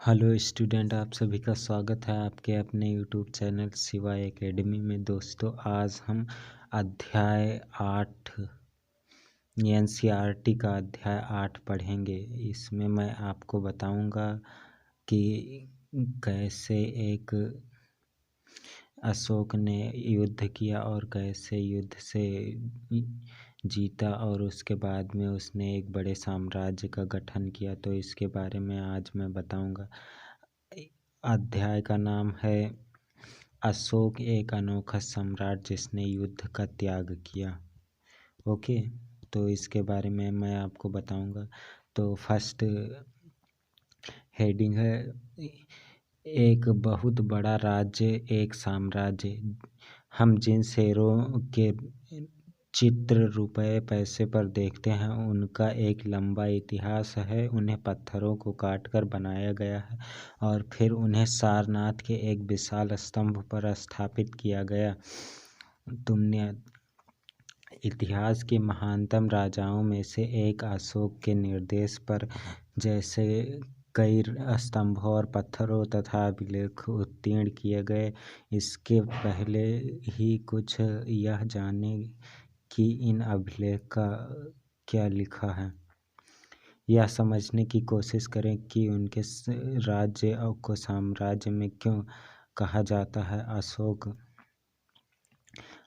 Hello student, आप सभी का स्वागत है आपके अपने यूट्यूब चैनल शिवा एकेडमी में। दोस्तों, आज हम अध्याय 8 एनसीईआरटी का अध्याय 8 पढ़ेंगे। इसमें मैं आपको बताऊंगा कि कैसे एक अशोक ने युद्ध किया और कैसे युद्ध से जीता और उसके बाद में उसने एक बड़े साम्राज्य का गठन किया। तो इसके बारे में आज मैं बताऊंगा। अध्याय का नाम है अशोक, एक अनोखा सम्राट जिसने युद्ध का त्याग किया। ओके, तो इसके बारे में मैं आपको बताऊंगा। तो फर्स्ट हेडिंग है, एक बहुत बड़ा राज्य, एक साम्राज्य। हम जिन शेरों के चित्र रुपए पैसे पर देखते हैं उनका एक लंबा इतिहास है। उन्हें पत्थरों को काटकर बनाया गया है और फिर उन्हें सारनाथ के एक विशाल स्तंभ पर स्थापित किया गया। तुमने इतिहास के महानतम राजाओं में से एक अशोक के निर्देश पर जैसे कई स्तंभों और पत्थरों तथा अभिलेख उत्कीर्ण किए गए। इसके पहले ही कुछ यह जाने कि इन अभिलेख का क्या लिखा है, यह समझने की कोशिश करें कि उनके राज्य को साम्राज्य में क्यों कहा जाता है।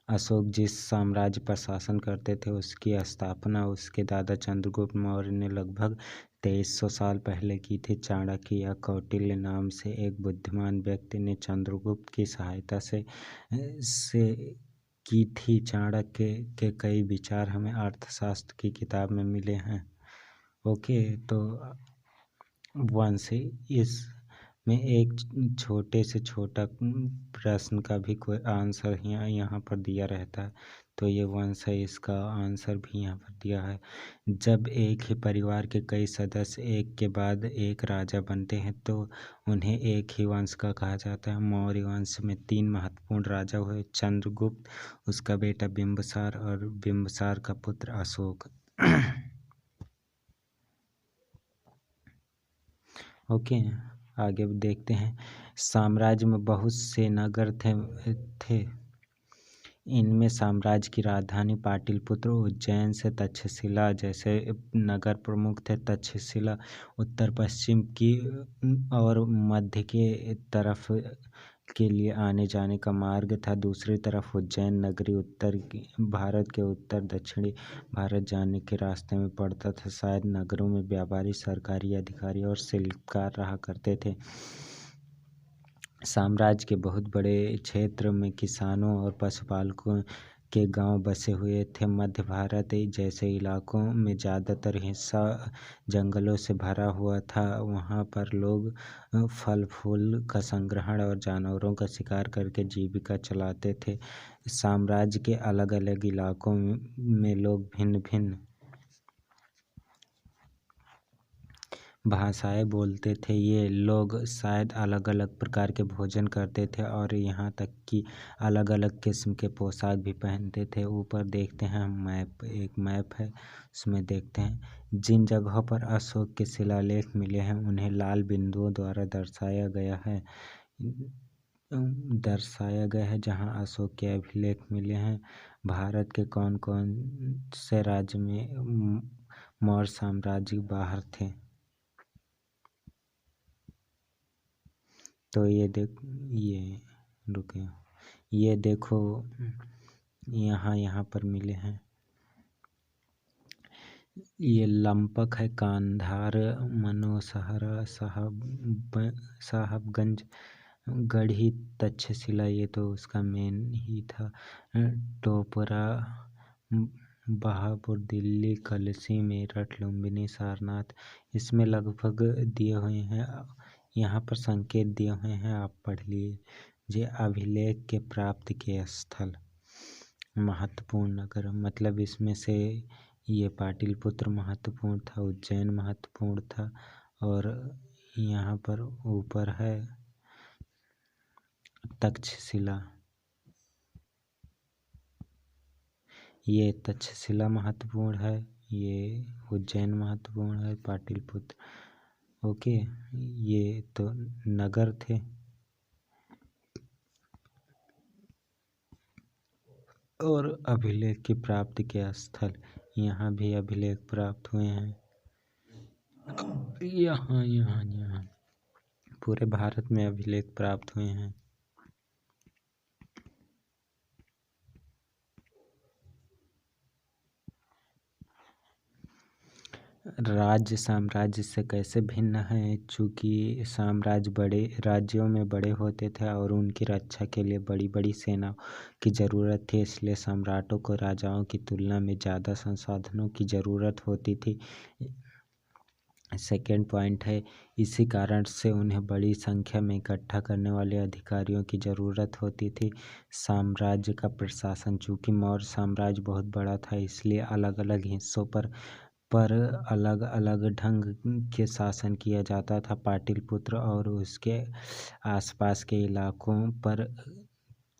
अशोक जिस साम्राज्य पर शासन करते थे उसकी स्थापना उसके दादा चंद्रगुप्त मौर्य ने लगभग 2300 साल पहले की थी। चाणक्य या कौटिल्य नाम से एक बुद्धिमान व्यक्ति ने चंद्रगुप्त की सहायता से की थी। चाणक्य के कई विचार हमें अर्थशास्त्र की किताब में मिले हैं। ओके, तो वंश, इसमें एक छोटे से छोटा प्रश्न का भी कोई आंसर यहाँ पर दिया रहता है। तो ये वंश है, इसका आंसर भी यहाँ पर दिया है। जब एक ही परिवार के कई सदस्य एक के बाद एक राजा बनते हैं तो उन्हें एक ही वंश का कहा जाता है। मौर्य वंश में 3 महत्वपूर्ण राजा हुए, चंद्रगुप्त, उसका बेटा बिंबिसार और बिंबिसार का पुत्र अशोक। ओके, आगे देखते हैं। साम्राज्य में बहुत से नगर थे। इनमें साम्राज्य की राजधानी पाटलिपुत्र, उज्जैन से तक्षशिला जैसे नगर प्रमुख थे। तक्षशिला उत्तर पश्चिम की और मध्य के तरफ के लिए आने जाने का मार्ग था। दूसरी तरफ उज्जैन नगरी भारत के उत्तर दक्षिणी भारत जाने के रास्ते में पड़ता था। शायद नगरों में व्यापारी, सरकारी अधिकारी और शिल्पकार रहा करते थे। साम्राज्य के बहुत बड़े क्षेत्र में किसानों और पशुपालकों के गांव बसे हुए थे। मध्य भारत जैसे इलाकों में ज़्यादातर हिस्सा जंगलों से भरा हुआ था। वहां पर लोग फल फूल का संग्रहण और जानवरों का शिकार करके जीविका चलाते थे। साम्राज्य के अलग अलग इलाकों में लोग भिन्न भिन्न भाषाएं बोलते थे। ये लोग शायद अलग अलग प्रकार के भोजन करते थे और यहाँ तक कि अलग अलग किस्म के पोशाक भी पहनते थे। ऊपर देखते हैं हम एक मैप है, उसमें देखते हैं जिन जगहों पर अशोक के शिलालेख मिले हैं उन्हें लाल बिंदुओं द्वारा दर्शाया गया है जहाँ अशोक के अभिलेख मिले हैं। भारत के कौन कौन से राज्य में मौर्य साम्राज्य बाहर थे। तो ये देखो यहाँ पर मिले हैं। ये लंपक है, कांधार, मनोसहरा, साहबगंज, गढ़ी, तक्षशिला, ये तो उसका मेन ही था। टोपरा, बहापुर, दिल्ली, कलसी, मेरठ, लुम्बिनी, सारनाथ, इसमें लगभग दिए हुए हैं। यहाँ पर संकेत दिए हुए हैं, आप पढ़ लीजिए। अभिलेख के प्राप्ति के स्थल, महत्वपूर्ण नगर, मतलब इसमें से ये पाटलिपुत्र महत्वपूर्ण था, उज्जैन महत्वपूर्ण था और यहाँ पर ऊपर है तक्षशिला। ये तक्षशिला महत्वपूर्ण है, ये उज्जैन महत्वपूर्ण है, पाटलिपुत्र ओके, ये तो नगर थे। और अभिलेख की प्राप्ति के स्थल, यहाँ भी अभिलेख प्राप्त हुए हैं। यहाँ यहाँ यहाँ पूरे भारत में अभिलेख प्राप्त हुए हैं। राज्य साम्राज्य से कैसे भिन्न है? चूँकि साम्राज्य बड़े राज्यों में बड़े होते थे और उनकी रक्षा के लिए बड़ी बड़ी सेनाओं की ज़रूरत थी, इसलिए सम्राटों को राजाओं की तुलना में ज़्यादा संसाधनों की ज़रूरत होती थी। सेकेंड पॉइंट है, इसी कारण से उन्हें बड़ी संख्या में इकट्ठा करने वाले अधिकारियों की ज़रूरत होती थी। साम्राज्य का प्रशासन, चूँकि मौर्य साम्राज्य बहुत बड़ा था, इसलिए अलग अलग हिस्सों पर अलग अलग ढंग के शासन किया जाता था। पाटलिपुत्र और उसके आसपास के इलाकों पर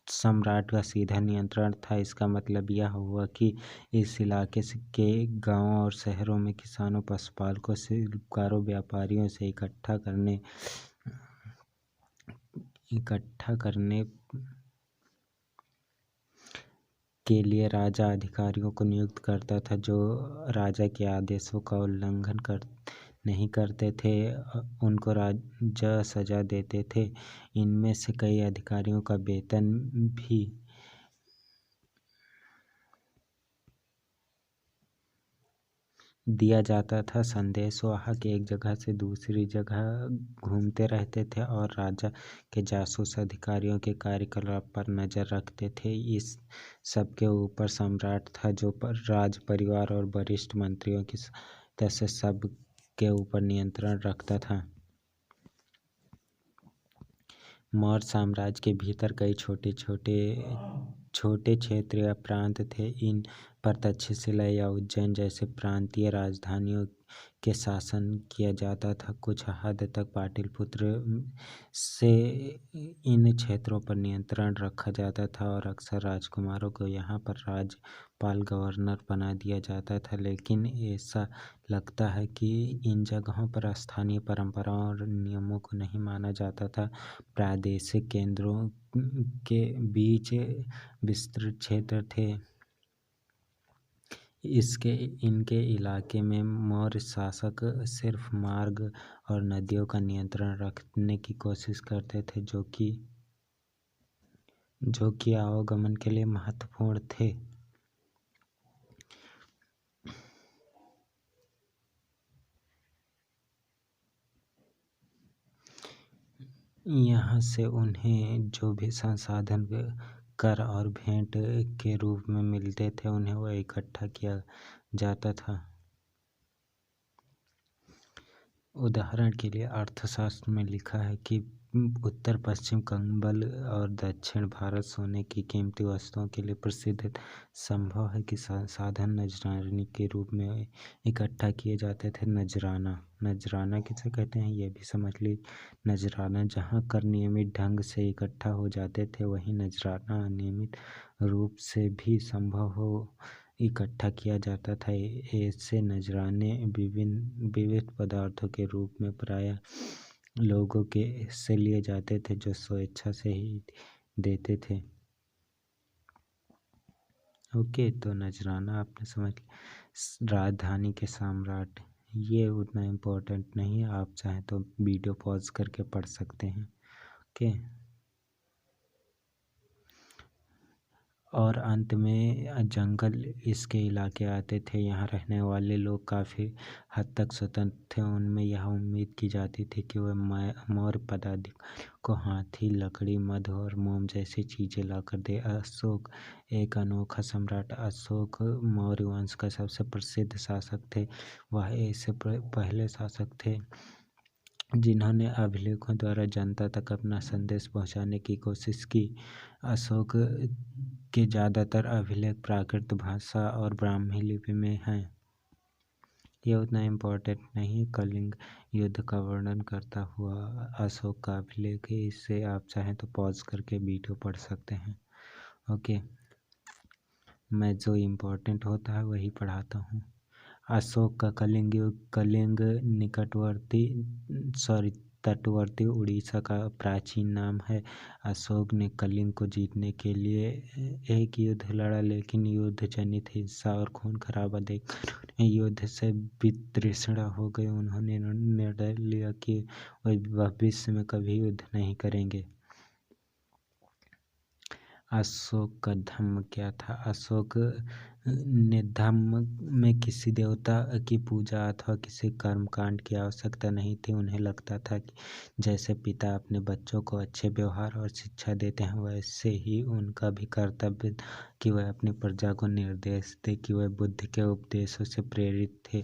सम्राट का सीधा नियंत्रण था। इसका मतलब यह हुआ कि इस इलाके के गांवों और शहरों में किसानों, पशुपालकों, शिल्पकारों, व्यापारियों से इकट्ठा करने के लिए राजा अधिकारियों को नियुक्त करता था, जो राजा के आदेशों का उल्लंघन नहीं करते थे उनको राजा सजा देते थे। इनमें से कई अधिकारियों का वेतन भी दिया जाता था। संदेशवाहक एक जगह से दूसरी जगह घूमते रहते थे और राजा के जासूस अधिकारियों के कार्यकलाप पर नज़र रखते थे। इस सब के ऊपर सम्राट था, जो राज परिवार और वरिष्ठ मंत्रियों की सहायता से सब के ऊपर नियंत्रण रखता था। मौर्य साम्राज्य के भीतर कई छोटे क्षेत्र या प्रांत थे। इन पर तक्षशिला या उज्जैन जैसे प्रांतीय राजधानियों के शासन किया जाता था। कुछ हद तक पाटलिपुत्र से इन क्षेत्रों पर नियंत्रण रखा जाता था और अक्सर राजकुमारों को यहाँ पर राज्यपाल, गवर्नर बना दिया जाता था। लेकिन ऐसा लगता है कि इन जगहों पर स्थानीय परंपराओं और नियमों को नहीं माना जाता था। प्रादेशिक केंद्रों के बीच विस्तृत क्षेत्र थे। इनके इलाके में मौर्य शासक सिर्फ मार्ग और नदियों का नियंत्रण रखने की कोशिश करते थे, जो कि आवागमन के लिए महत्वपूर्ण थे। यहाँ से उन्हें जो भी संसाधन कर और भेंट के रूप में मिलते थे, उन्हें वह इकट्ठा किया जाता था। उदाहरण के लिए अर्थशास्त्र में लिखा है कि उत्तर पश्चिम कंबल और दक्षिण भारत सोने की कीमती वस्तुओं के लिए प्रसिद्ध है। संभव है कि साधन नजराने के रूप में इकट्ठा किए जाते थे। नजराना किसे कहते हैं ये भी समझ लीजिए। नजराना जहाँ कर नियमित ढंग से इकट्ठा हो जाते थे, वहीं नजराना अनियमित रूप से भी संभव हो इकट्ठा किया जाता था। ऐसे नजराने विविध पदार्थों के रूप में प्रायः लोगों के से लिए जाते थे, जो स्वेच्छा से ही देते थे। ओके, तो नजराना आपने समझ लिया। राजधानी के सम्राट, ये उतना इम्पोर्टेंट नहीं है, आप चाहें तो वीडियो पॉज करके पढ़ सकते हैं। ओके, और अंत में जंगल इसके इलाके आते थे। यहाँ रहने वाले लोग काफ़ी हद तक स्वतंत्र थे। उनमें यह उम्मीद की जाती थी कि वह मौर्य पदाधिकारियों को हाथी, लकड़ी, मध और मोम जैसी चीज़ें लाकर दे। अशोक एक अनोखा सम्राट। अशोक मौर्य वंश का सबसे प्रसिद्ध शासक थे। वह ऐसे पहले शासक थे जिन्होंने अभिलेखों द्वारा जनता तक अपना संदेश पहुंचाने की कोशिश की। अशोक के ज़्यादातर अभिलेख प्राकृत भाषा और ब्राह्मी लिपि में हैं। यह उतना इम्पोर्टेंट नहीं। कलिंग युद्ध का वर्णन करता हुआ अशोक का अभिलेख है। इससे आप चाहें तो पॉज करके वीडियो पढ़ सकते हैं। ओके, मैं जो इम्पोर्टेंट होता है वही पढ़ाता हूँ। अशोक का कलिंग युग, कलिंग तटवर्ती उड़ीसा का प्राचीन नाम है। अशोक ने कलिंग को जीतने के लिए एक युद्ध लड़ा, लेकिन युद्ध जनित हिंसा और खून खराबा देखकर युद्ध से वितृष्णा हो गई। उन्होंने निर्णय लिया कि वह भविष्य में कभी युद्ध नहीं करेंगे। अशोक का धम्म क्या था? अशोक ने धम्म में किसी देवता की पूजा अथवा किसी कर्मकांड की आवश्यकता नहीं थी। उन्हें लगता था कि जैसे पिता अपने बच्चों को अच्छे व्यवहार और शिक्षा देते हैं, वैसे ही उनका भी कर्तव्य था कि वह अपनी प्रजा को निर्देश दे कि वह बुद्ध के उपदेशों से प्रेरित थे।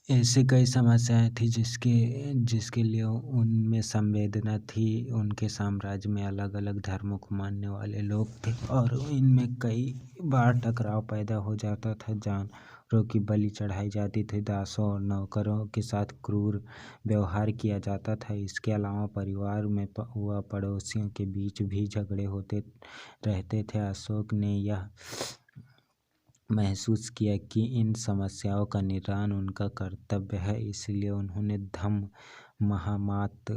ऐसे कई समस्याएं थी जिसके लिए उनमें संवेदना थी। उनके साम्राज्य में अलग अलग धर्मों को मानने वाले लोग थे और इनमें कई बार टकराव पैदा हो जाता था। जानवरों की बलि चढ़ाई जाती थी, दासों और नौकरों के साथ क्रूर व्यवहार किया जाता था। इसके अलावा परिवार में व पड़ोसियों के बीच भी झगड़े होते रहते थे। अशोक ने यह महसूस किया कि इन समस्याओं का निदान उनका कर्तव्य है, इसलिए उन्होंने धम्म महामात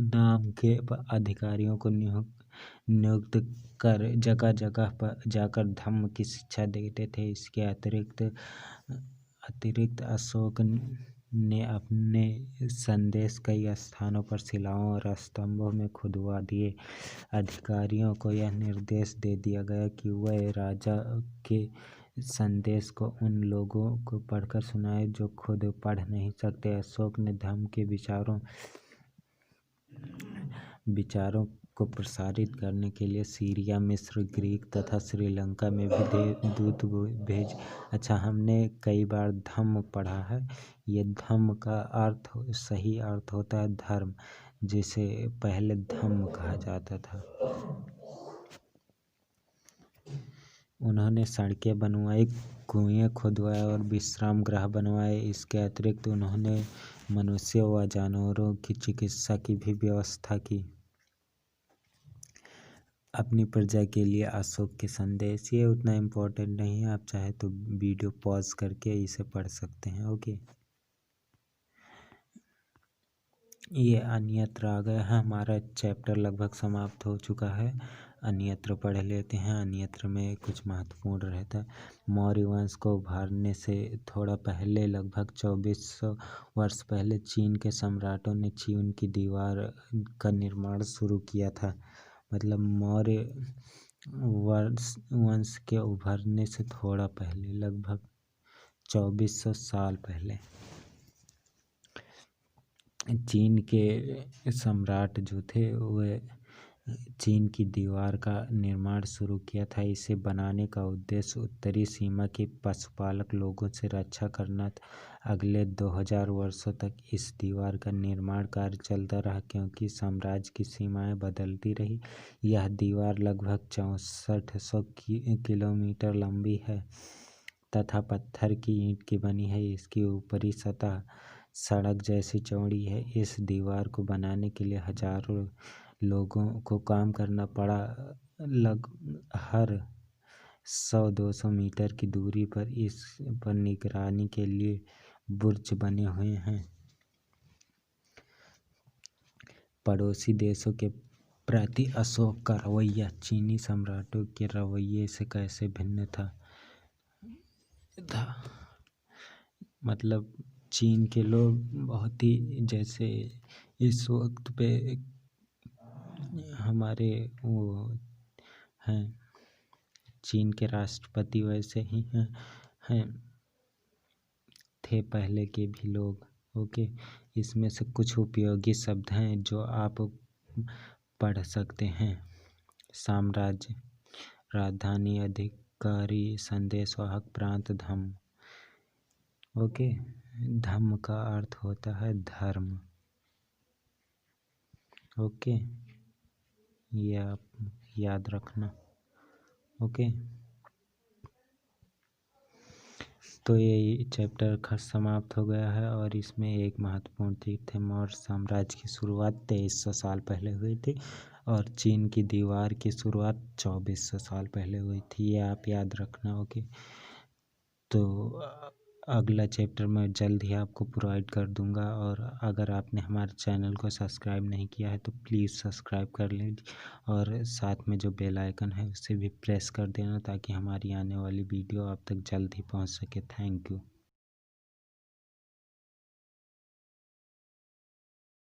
नाम के अधिकारियों को नियुक्त कर जगह जगह पर जाकर धम्म की शिक्षा देते थे। इसके अतिरिक्त अशोक ने अपने संदेश कई स्थानों पर शिलाओं और स्तंभों में खुदवा दिए। अधिकारियों को यह निर्देश दे दिया गया कि वह राजा के संदेश को उन लोगों को पढ़कर सुनाए जो खुद पढ़ नहीं सकते। अशोक ने धम्म के विचारों को प्रसारित करने के लिए सीरिया, मिस्र, ग्रीक तथा श्रीलंका में भी दूत भेज। अच्छा, हमने कई बार धम्म पढ़ा है। ये धम्म का सही अर्थ होता है धर्म, जिसे पहले धम्म कहा जाता था। उन्होंने सड़कें बनवाई, कुएं खुदवाए और विश्राम गृह बनवाए। इसके अतिरिक्त उन्होंने मनुष्यों व जानवरों की चिकित्सा की भी व्यवस्था की। अपनी प्रजा के लिए अशोक के संदेश, ये उतना इम्पोर्टेंट नहीं है, आप चाहे तो वीडियो पॉज करके इसे पढ़ सकते हैं। ओके, ये अन्यत्र आ गया है। हमारा चैप्टर लगभग समाप्त हो चुका है। अन्यत्र पढ़ लेते हैं। अन्यत्र में कुछ महत्वपूर्ण रहता है। मौर्य वंश को उभारने से थोड़ा पहले, लगभग 2400 वर्ष पहले, चीन के सम्राटों ने चीन की दीवार का निर्माण शुरू किया था। मतलब मौर्य वंश के उभरने से थोड़ा पहले, लगभग 2400 साल पहले, चीन के सम्राट जो थे वह चीन की दीवार का निर्माण शुरू किया था। इसे बनाने का उद्देश्य उत्तरी सीमा के पशुपालक लोगों से रक्षा करना था। अगले 2000 वर्षों तक इस दीवार का निर्माण कार्य चलता रहा, क्योंकि साम्राज्य की सीमाएं बदलती रही। यह दीवार लगभग 6400 किलोमीटर लंबी है तथा पत्थर की ईंट की बनी है। इसकी ऊपरी सतह सड़क जैसी चौड़ी है। इस दीवार को बनाने के लिए हजारों लोगों को काम करना पड़ा। हर 100-200 मीटर की दूरी पर इस पर निगरानी के लिए बुर्ज बने हुए हैं। पड़ोसी देशों के प्रति अशोक का रवैया चीनी सम्राटों के रवैये से कैसे भिन्न था? मतलब चीन के लोग बहुत ही, जैसे इस वक्त पे हमारे वो हैं चीन के राष्ट्रपति, वैसे ही हैं थे पहले के भी लोग। ओके, इसमें से कुछ उपयोगी शब्द हैं जो आप पढ़ सकते हैं। साम्राज्य, राजधानी, अधिकारी, संदेशवाहक, प्रांत, धम्म। ओके, धम्म का अर्थ होता है धर्म। ओके, ये आप याद रखना। ओके, तो ये चैप्टर समाप्त हो गया है और इसमें एक महत्वपूर्ण चीज थे। मौर्य साम्राज्य की शुरुआत 2300 साल पहले हुई थी और चीन की दीवार की शुरुआत 2400 साल पहले हुई थी। ये आप याद रखना। ओके, तो अगला चैप्टर मैं जल्द ही आपको प्रोवाइड कर दूंगा। और अगर आपने हमारे चैनल को सब्सक्राइब नहीं किया है तो प्लीज़ सब्सक्राइब कर लीजिए और साथ में जो बेल आइकन है उसे भी प्रेस कर देना ताकि हमारी आने वाली वीडियो आप तक जल्द ही पहुंच सके। Thank you.